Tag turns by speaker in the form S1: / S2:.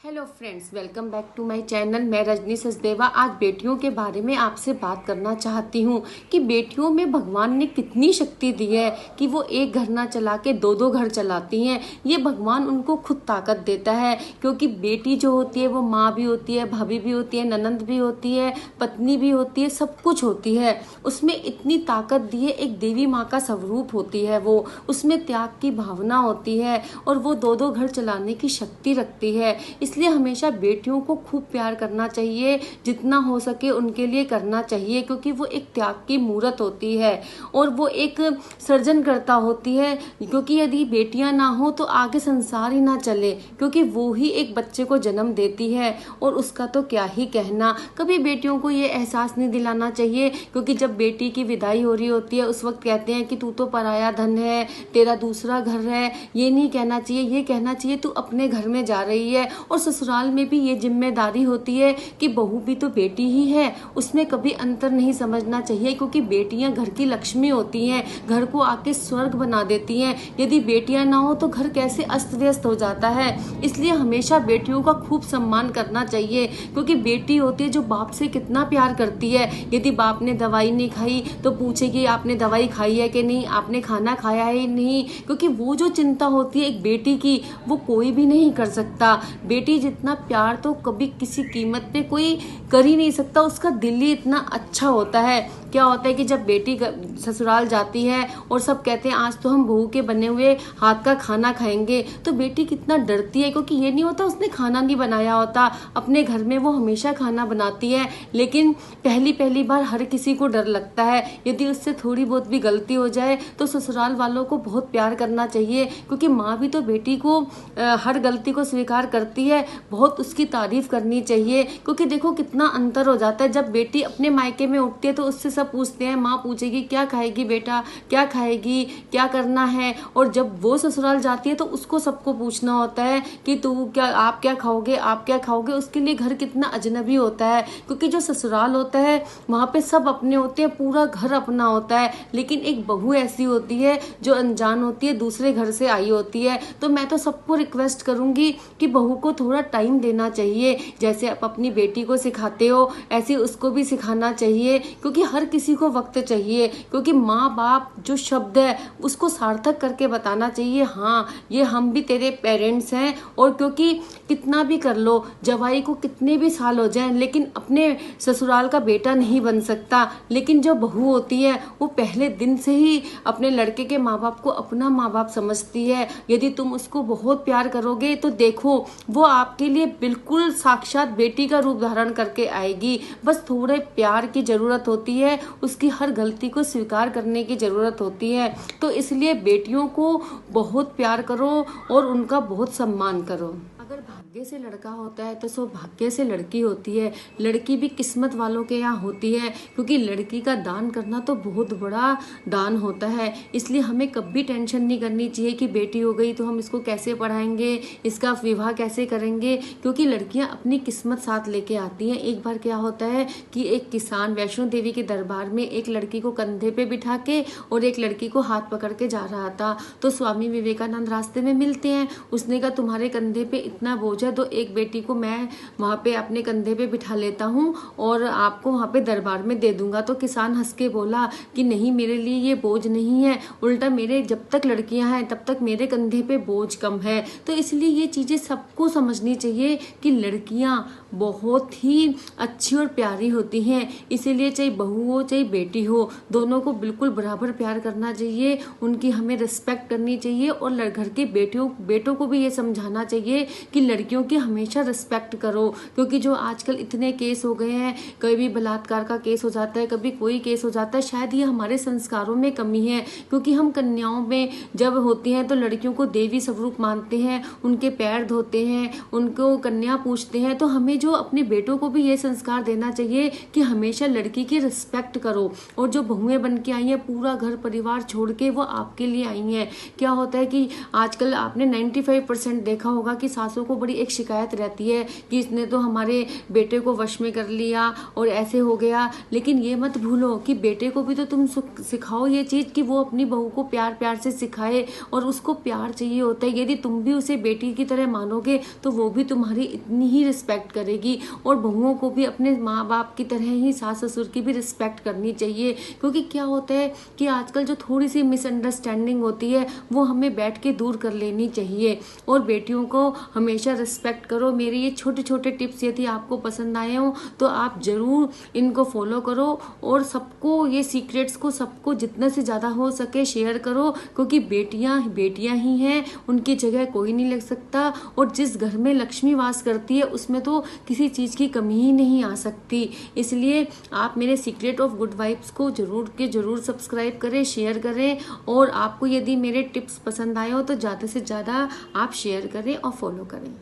S1: Hello friends, welcome back to my channel. मैं रजनी सचदेवा आज बेटियों के बारे में आपसे बात करना चाहती हूँ कि बेटियों में भगवान ने कितनी शक्ति दी है कि वो एक घर ना चला के दो दो घर चलाती हैं। ये भगवान उनको खुद ताकत देता है, क्योंकि बेटी जो होती है वो माँ भी होती है, भाभी भी होती है, ननंद भी होती है, पत्नी भी होती है, सब कुछ होती है। उसमें इतनी ताकत दी है, एक देवी माँ का स्वरूप होती है वो। उसमें त्याग की भावना होती है और वो दो दो घर चलाने की शक्ति रखती है। इसलिए हमेशा बेटियों को खूब प्यार करना चाहिए, जितना हो सके उनके लिए करना चाहिए, क्योंकि वो एक त्याग की मूर्त होती है और वो एक सृजनकर्ता होती है। क्योंकि यदि बेटियां ना हो तो आगे संसार ही ना चले, क्योंकि वो ही एक बच्चे को जन्म देती है और उसका तो क्या ही कहना। कभी बेटियों को ये एहसास नहीं दिलाना चाहिए, क्योंकि जब बेटी की विदाई हो रही होती है उस वक्त कहते हैं कि तू तो पराया धन है, तेरा दूसरा घर है। ये नहीं कहना चाहिए, ये कहना चाहिए तू अपने घर में जा रही है। और ससुराल में भी ये जिम्मेदारी होती है कि बहू भी तो बेटी ही है, उसमें कभी अंतर नहीं समझना चाहिए, क्योंकि बेटियां घर की लक्ष्मी होती हैं, घर को आके स्वर्ग बना देती हैं। यदि बेटियां ना हो तो घर कैसे अस्त व्यस्त हो जाता है। इसलिए हमेशा बेटियों का खूब सम्मान करना चाहिए, क्योंकि बेटी होती है जो बाप से कितना प्यार करती है। यदि बाप ने दवाई नहीं खाई तो पूछेगी आपने दवाई खाई है कि नहीं, आपने खाना खाया है नहीं, क्योंकि वो जो चिंता होती है एक बेटी की वो कोई भी नहीं कर सकता। बेटी जितना प्यार तो कभी किसी कीमत पे कोई कर ही नहीं सकता। उसका दिल ही इतना अच्छा होता है। क्या होता है कि जब बेटी ससुराल जाती है और सब कहते हैं आज तो हम बहू के बने हुए हाथ का खाना खाएंगे, तो बेटी कितना डरती है, क्योंकि ये नहीं होता उसने खाना नहीं बनाया होता। अपने घर में वो हमेशा खाना बनाती है, लेकिन पहली पहली बार हर किसी को डर लगता है। यदि उससे थोड़ी बहुत भी गलती हो जाए तो ससुराल वालों को बहुत प्यार करना चाहिए, क्योंकि माँ भी तो बेटी को हर गलती को स्वीकार करती है। बहुत उसकी तारीफ करनी चाहिए, क्योंकि देखो कितना अंतर हो जाता है। जब बेटी अपने मायके में उठती है तो उससे सब पूछते हैं, माँ पूछेगी क्या खाएगी बेटा, क्या खाएगी, क्या करना है। और जब वो ससुराल जाती है तो उसको सबको पूछना होता है कि तू क्या, आप क्या खाओगे, आप क्या खाओगे। उसके लिए घर कितना अजनबी होता है, क्योंकि जो ससुराल होता है वहाँ पे सब अपने होते हैं, पूरा घर अपना होता है। लेकिन एक बहू ऐसी होती है जो अनजान होती है, दूसरे घर से आई होती है। तो मैं तो सबको रिक्वेस्ट करूंगी कि बहू को थोड़ा टाइम देना चाहिए। जैसे आप अपनी बेटी को सिखाते हो ऐसे उसको भी सिखाना चाहिए, क्योंकि हर किसी को वक्त चाहिए। क्योंकि माँ बाप जो शब्द है उसको सार्थक करके बताना चाहिए, हाँ ये हम भी तेरे पेरेंट्स हैं। और क्योंकि कितना भी कर लो, जवाई को कितने भी साल हो जाएं, लेकिन अपने ससुराल का बेटा नहीं बन सकता। लेकिन जो बहू होती है वो पहले दिन से ही अपने लड़के के माँ बाप को अपना माँ बाप समझती है। यदि तुम उसको बहुत प्यार करोगे तो देखो वो आपके लिए बिल्कुल साक्षात बेटी का रूप धारण करके आएगी। बस थोड़े प्यार की जरूरत होती है, उसकी हर गलती को स्वीकार करने की जरूरत होती है। तो इसलिए बेटियों को बहुत प्यार करो और उनका बहुत सम्मान करो। अगर भाग्य से लड़का होता है तो सौभाग्य से लड़की होती है। लड़की भी किस्मत वालों के यहाँ होती है, क्योंकि लड़की का दान करना तो बहुत बड़ा दान होता है। इसलिए हमें कभी टेंशन नहीं करनी चाहिए कि बेटी हो गई तो हम इसको कैसे पढ़ाएंगे, इसका विवाह कैसे करेंगे, क्योंकि लड़कियां अपनी किस्मत साथ लेके आती हैं। एक बार क्या होता है कि एक किसान वैष्णो देवी के दरबार में एक लड़की को कंधे पे बिठा के और एक लड़की को हाथ पकड़ के जा रहा था। तो स्वामी विवेकानंद रास्ते में मिलते हैं। उसने कहा तुम्हारे कंधे पे इतना बोझ है तो एक बेटी को मैं वहाँ पे अपने कंधे पे बिठा लेता हूँ और आपको वहाँ पे दरबार में दे दूंगा। तो किसान हंस के बोला कि नहीं, मेरे लिए ये बोझ नहीं है, उल्टा मेरे जब तक लड़कियां हैं तब तक मेरे कंधे पे बोझ कम है। तो इसलिए ये चीजें सबको समझनी चाहिए कि लड़कियां बहुत ही अच्छी और प्यारी होती हैं। इसीलिए चाहे बहू हो चाहे बेटी हो, दोनों को बिल्कुल बराबर प्यार करना चाहिए, उनकी हमें रिस्पेक्ट करनी चाहिए। और घर के बेटों को भी ये समझाना चाहिए कि लड़कियों की हमेशा रिस्पेक्ट करो, क्योंकि जो आजकल इतने केस हो गए हैं, कभी बलात्कार का केस हो जाता है, कभी कोई केस हो जाता है। शायद ये हमारे संस्कारों में कमी है, क्योंकि हम कन्याओं में जब होती हैं तो लड़कियों को देवी स्वरूप मानते हैं, उनके पैर धोते हैं, उनको कन्या पूछते हैं। तो हमें जो अपने बेटों को भी ये संस्कार देना चाहिए कि हमेशा लड़की की रिस्पेक्ट करो। और जो बहुएं बन के आई हैं, पूरा घर परिवार छोड़ के वो आपके लिए आई हैं। क्या होता है कि आजकल आपने 95% देखा होगा कि सासों को बड़ी एक शिकायत रहती है कि इसने तो हमारे बेटे को वश में कर लिया और ऐसे हो गया। लेकिन ये मत भूलो कि बेटे को भी तो तुम सिखाओ ये चीज़ कि वो अपनी बहू को प्यार प्यार से सिखाए, और उसको प्यार चाहिए होता है। यदि तुम भी उसे बेटी की तरह मानोगे तो वो भी तुम्हारी इतनी ही रिस्पेक्ट करेगी। और बहुओं को भी अपने माँ बाप की तरह ही सास ससुर की भी रिस्पेक्ट करनी चाहिए। क्योंकि क्या होता है कि आजकल जो थोड़ी सी मिसअंडरस्टैंडिंग होती है वो हमें बैठ के दूर कर लेनी चाहिए। और बेटियों को हमेशा रिस्पेक्ट करो। मेरे ये छोटे छोटे टिप्स यदि आपको पसंद आए हों तो आप ज़रूर इनको फॉलो करो, और सबको ये सीक्रेट्स को सबको जितना से ज़्यादा हो सके शेयर करो। क्योंकि बेटियां बेटियां ही हैं, उनकी जगह कोई नहीं लग सकता। और जिस घर में लक्ष्मी वास करती है उसमें तो किसी चीज़ की कमी ही नहीं आ सकती। इसलिए आप मेरे सीक्रेट ऑफ गुड वाइब्स को जरूर के जरूर सब्सक्राइब करें, शेयर करें। और आपको यदि मेरे टिप्स पसंद आए हो तो ज़्यादा से ज़्यादा आप शेयर करें और फॉलो करें।